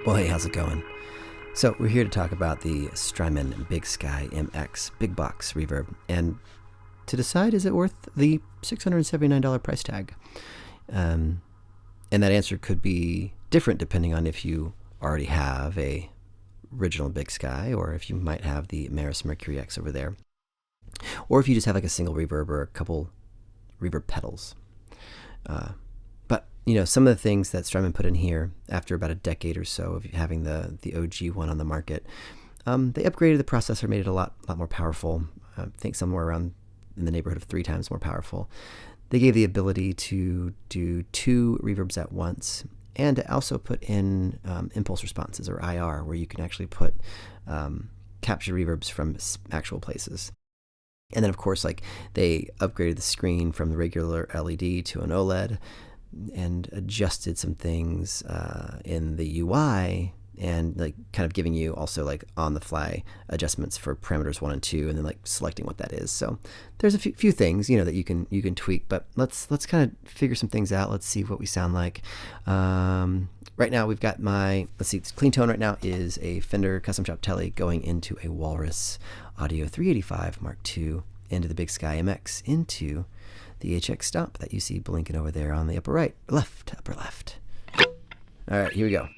Well, hey, how's it going? So we're here to talk about the Strymon BigSkyMX big box reverb and to decide, is it worth the $679 price tag? And that answer could be different depending on if you already have a original Big Sky, or if you might have the Mkii X over there, or if you just have like a single reverb or a couple reverb pedals. But you know, some of the things that Strymon put in here after about a decade or so of having the OG one on the market, they upgraded the processor, made it a lot more powerful. I think somewhere around in the neighborhood of 3 times more powerful. They gave the ability to do 2 reverbs at once, and to also put in impulse responses, or IR, where you can actually put capture reverbs from actual places. And then of course, like, they upgraded the screen from the regular LED to an OLED and adjusted some things in the UI, and like kind of giving you also like on the fly adjustments for parameters 1 and 2, and then like selecting what that is. So there's a few things, you know, that you can tweak, but let's kind of figure some things out. Let's see what we sound like. Right now we've got let's see, clean tone right now is a Fender custom shop Tele going into a Walrus Audio 385 Mark II, into the BigSkyMX, into the HX Stomp that you see blinking over there on the upper left. All right, here we go.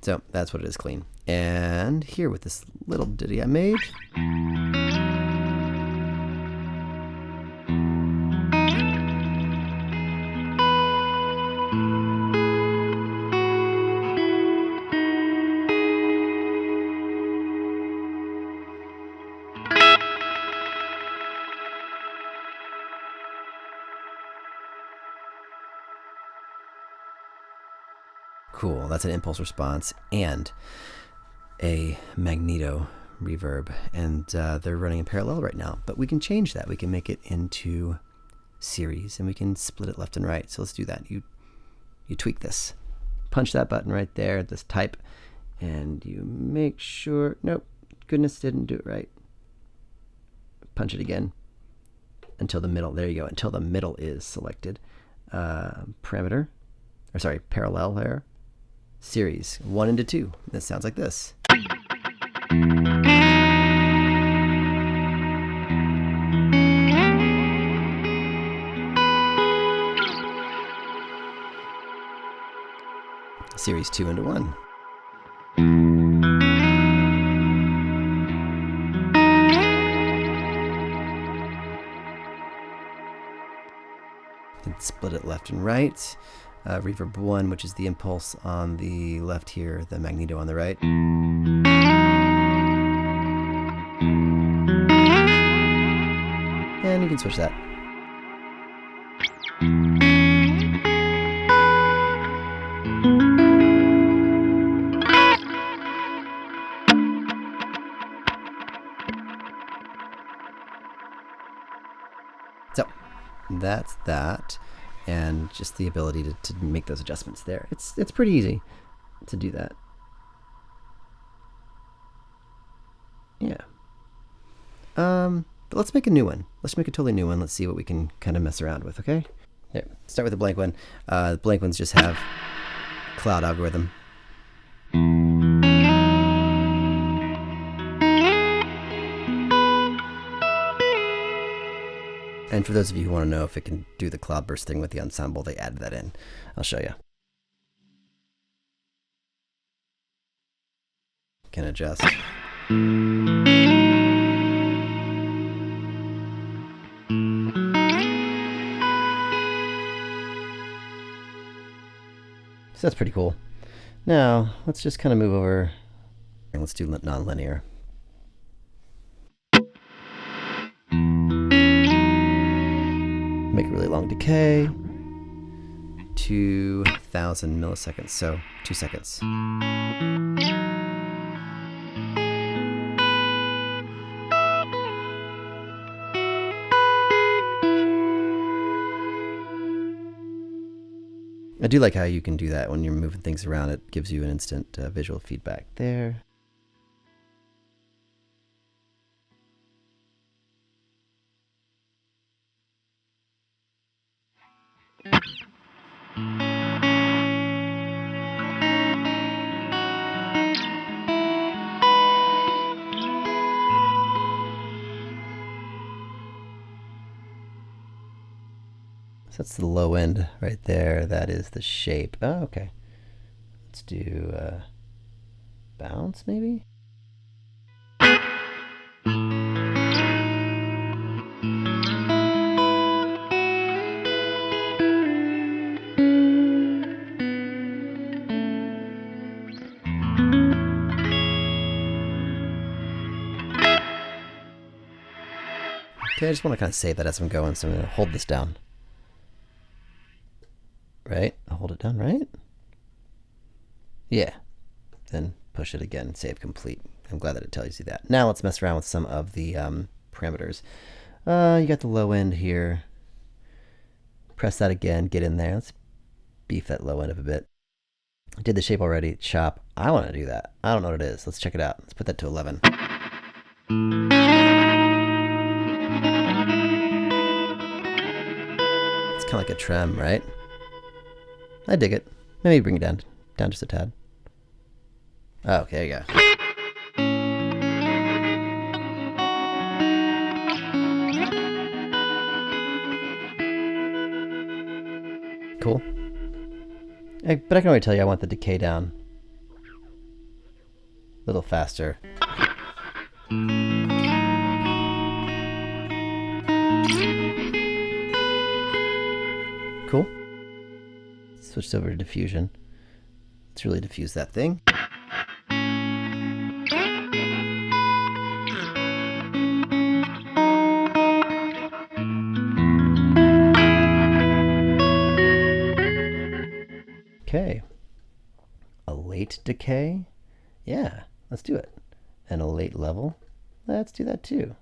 So that's what it is, clean. And here with this little ditty I made. Cool, that's an impulse response and a magneto reverb, and they're running in parallel right now, but we can change that. We can make it into series, and we can split it left and right. So let's do that. You tweak this, punch that button right there, this type, and you make sure, nope, goodness, didn't do it right. Punch it again until the middle, there you go, until the middle is selected. Parameter, or sorry, parallel there. Series 1 into 2. This sounds like this. Series 2 into 1. And split it left and right. Reverb 1, which is the impulse on the left here, the magneto on the right. And you can switch that. So that's that. And just the ability to make those adjustments there. It's pretty easy to do that. Yeah. But let's make a new one. Let's make a totally new one. Let's see what we can kind of mess around with, okay? Here, start with the blank one. The blank ones just have cloud algorithm. And for those of you who want to know if it can do the cloudburst thing with the ensemble, they added that in. I'll show you. Can adjust. So that's pretty cool. Now, let's just kind of move over and let's do non-linear. Make a really long decay. 2,000 milliseconds, so 2 seconds. I do like how you can do that when you're moving things around. It gives you an instant visual feedback there. So that's the low end right there. That is the shape. Oh, okay. Let's do bounce maybe? Okay, I just want to kind of save that as I'm going, so I'm going to hold this down. Right? I'll hold it down, right? Yeah. Then push it again, save complete. I'm glad that it tells you that. Now let's mess around with some of the parameters. You got the low end here. Press that again, get in there. Let's beef that low end up a bit. I did the shape already, chop. I want to do that. I don't know what it is. Let's check it out. Let's put that to 11. It's kind of like a trem, right? I dig it. Maybe bring it down just a tad. Oh, okay, there you go. Cool. But I can already tell you I want the decay down a little faster. Cool. Switched over to diffusion. Let's really diffuse that thing. Okay. A late decay? Yeah, let's do it. And a late level? Let's do that too.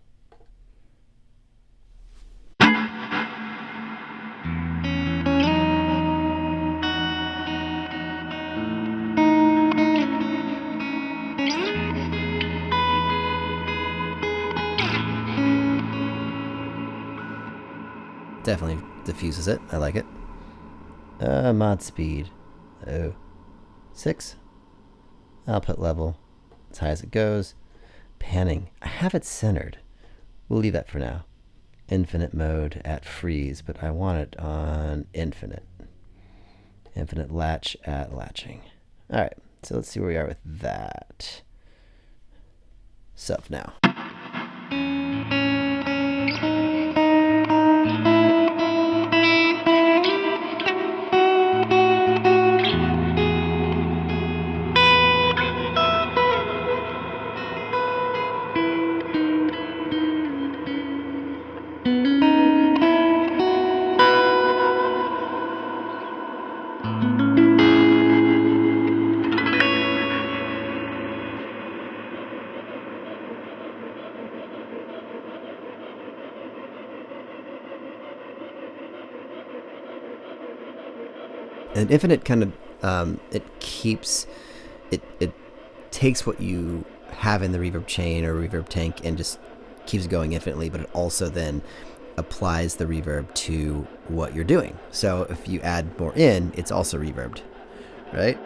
Definitely diffuses it. I like it. Mod speed. Oh. 6. Output level. As high as it goes. Panning. I have it centered. We'll leave that for now. Infinite mode at freeze, but I want it on infinite. Infinite latch at latching. Alright, so let's see where we are with that. Self now. And infinite kind of it keeps it takes what you have in the reverb chain or reverb tank and just keeps going infinitely, but it also then applies the reverb to what you're doing. So if you add more in, it's also reverbed, right?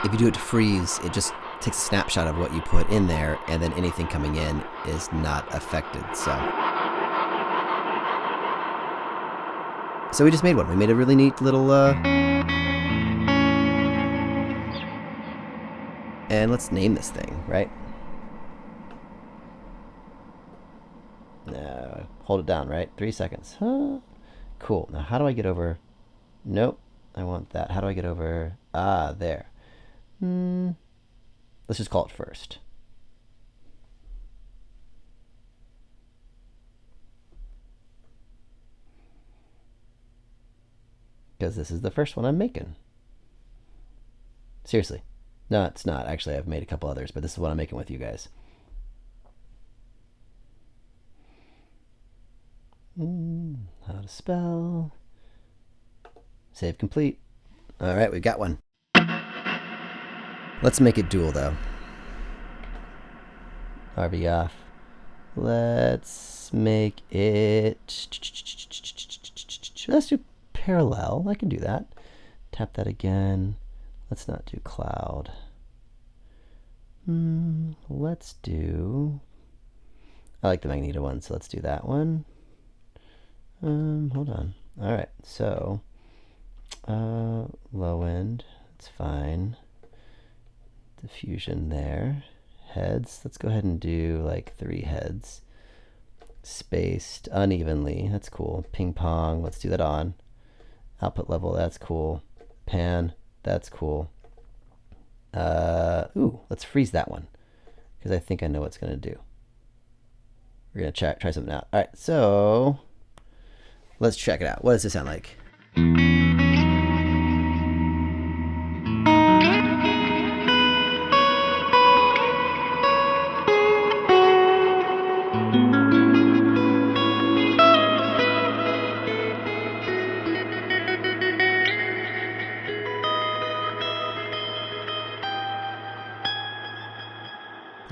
If you do it to freeze, it just takes a snapshot of what you put in there, and then anything coming in is not affected. So we just made one. We made a really neat little and let's name this thing, right? No, hold it down, right? 3 seconds. Huh? Cool. Now how do I get over? Nope, I want that. How do I get over? Ah, there. Let's just call it first. Because this is the first one I'm making. Seriously. No, it's not. Actually, I've made a couple others, but this is what I'm making with you guys. How to spell. Save complete. All right, we've got one. Let's make it dual, though. RB off. Let's make it... Let's do parallel. I can do that. Tap that again. Let's not do cloud. Let's do... I like the Magneto one, so let's do that one. Hold on. All right, so low end, it's fine. Diffusion there. Heads, let's go ahead and do like 3 heads. Spaced unevenly, that's cool. Ping pong, let's do that on. Output level, that's cool. Pan, that's cool. Ooh, let's freeze that one, because I think I know what it's going to do. We're going to try something out. All right, so let's check it out. What does this sound like?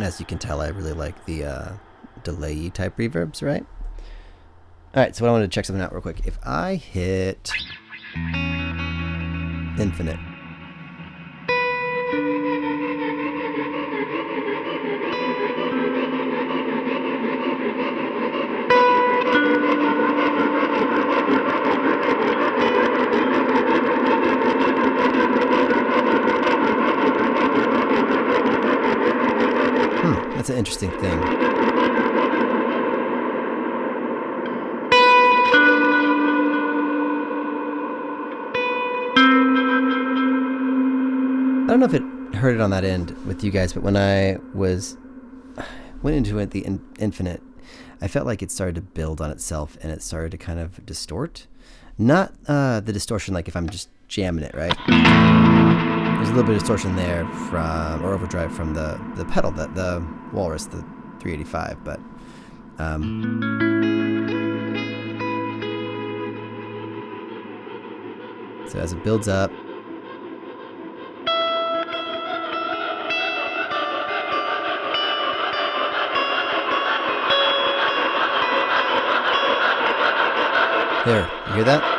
As you can tell, I really like the delay type reverbs, right? All right, so I wanted to check something out real quick. If I hit infinite, that's an interesting thing. I don't know if it heard it on that end with you guys, but when I went into it, the infinite, I felt like it started to build on itself and it started to kind of distort. Not the distortion like if I'm just jamming it, right? There's a little bit of distortion there from, or overdrive from the pedal, the Walrus, the 385, but so as it builds up, there, you hear that?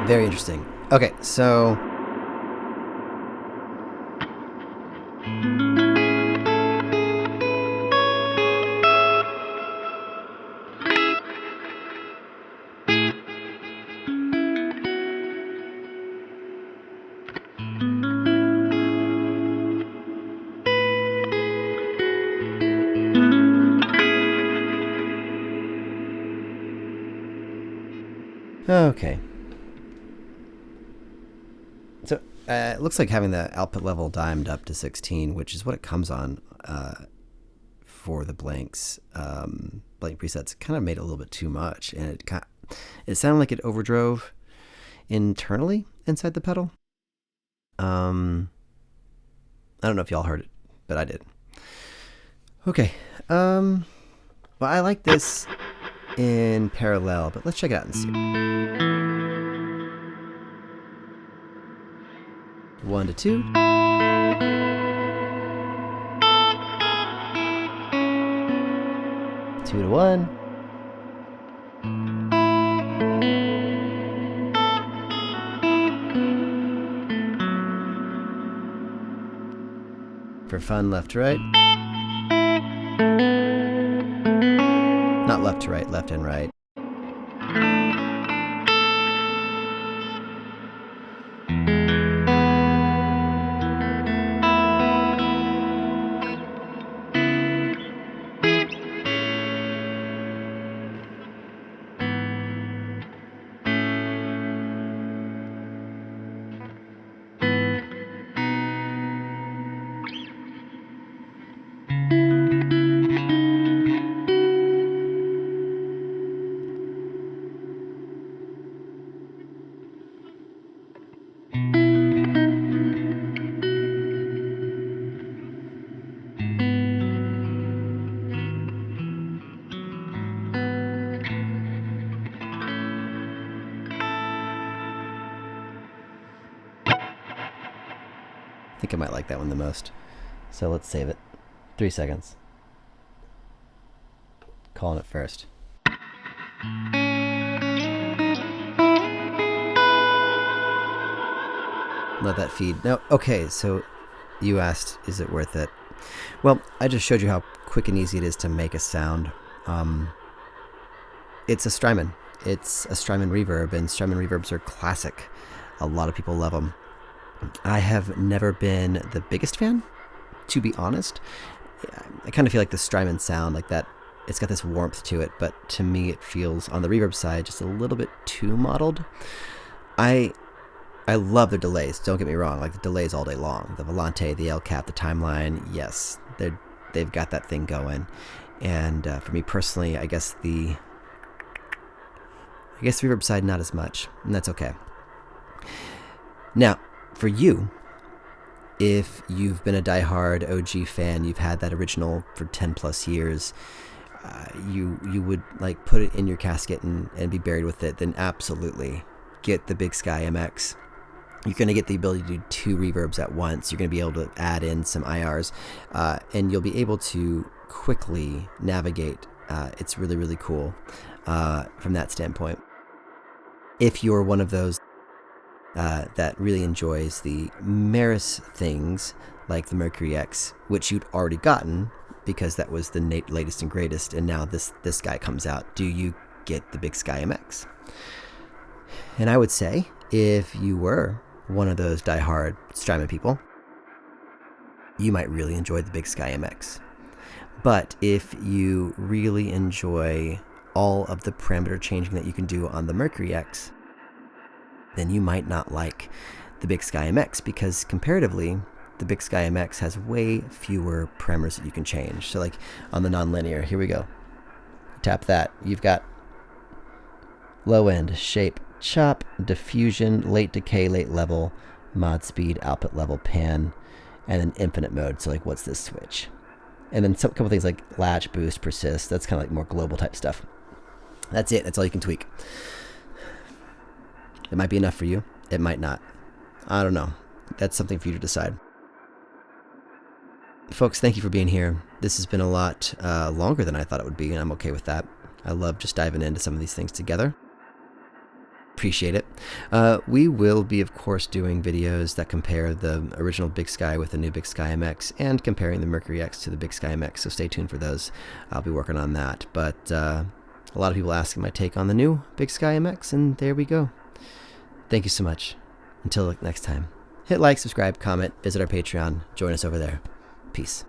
Very interesting. Okay, so okay. So it looks like having the output level diamed up to 16, which is what it comes on for the blanks, blank presets, kind of made it a little bit too much, and it sounded like it overdrove internally inside the pedal. I don't know if y'all heard it, but I did. Okay. Well, I like this in parallel, but let's check it out and see. 1 to 2. 2 to 1. For fun, left to right. Not left to right, left and right. I think I might like that one the most. So let's save it. 3 seconds. Calling it first. Let that feed. No, okay, so you asked, is it worth it? Well, I just showed you how quick and easy it is to make a sound. It's a Strymon. It's a Strymon reverb, and Strymon reverbs are classic. A lot of people love them. I have never been the biggest fan, to be honest. I kind of feel like the Strymon sound, like that, it's got this warmth to it, but to me it feels, on the reverb side, just a little bit too mottled. I love the delays, don't get me wrong, like the delays all day long. The volante, the El Cap, the timeline, yes, they've got that thing going. And for me personally, I guess the reverb side, not as much, and that's okay. Now, for you, if you've been a diehard OG fan, you've had that original for 10 plus years, you would like put it in your casket and be buried with it, then absolutely get the BigSkyMX. You're going to get the ability to do 2 reverbs at once. You're going to be able to add in some IRs, and you'll be able to quickly navigate. It's really, really cool from that standpoint. If you're one of those that really enjoys the Maris things like the Mkii X, which you'd already gotten because that was the latest and greatest, and now this guy comes out, do you get the BigSkyMX? And I would say, if you were one of those diehard Strymon people, you might really enjoy the BigSkyMX. But if you really enjoy all of the parameter changing that you can do on the Mkii X, then you might not like the BigSkyMX, because comparatively, the BigSkyMX has way fewer parameters that you can change. So like on the nonlinear, here we go. Tap that. You've got low end, shape, chop, diffusion, late decay, late level, mod speed, output level, pan, and then infinite mode. So like, what's this switch? And then a couple things like latch, boost, persist. That's kind of like more global type stuff. That's it. That's all you can tweak. It might be enough for you. It might not. I don't know. That's something for you to decide. Folks, thank you for being here. This has been a lot longer than I thought it would be, and I'm okay with that. I love just diving into some of these things together. Appreciate it. We will be, of course, doing videos that compare the original Big Sky with the new BigSkyMX and comparing the Mkii X to the BigSkyMX, so stay tuned for those. I'll be working on that. But a lot of people asking my take on the new BigSkyMX, and there we go. Thank you so much. Until next time, hit like, subscribe, comment, visit our Patreon, join us over there. Peace.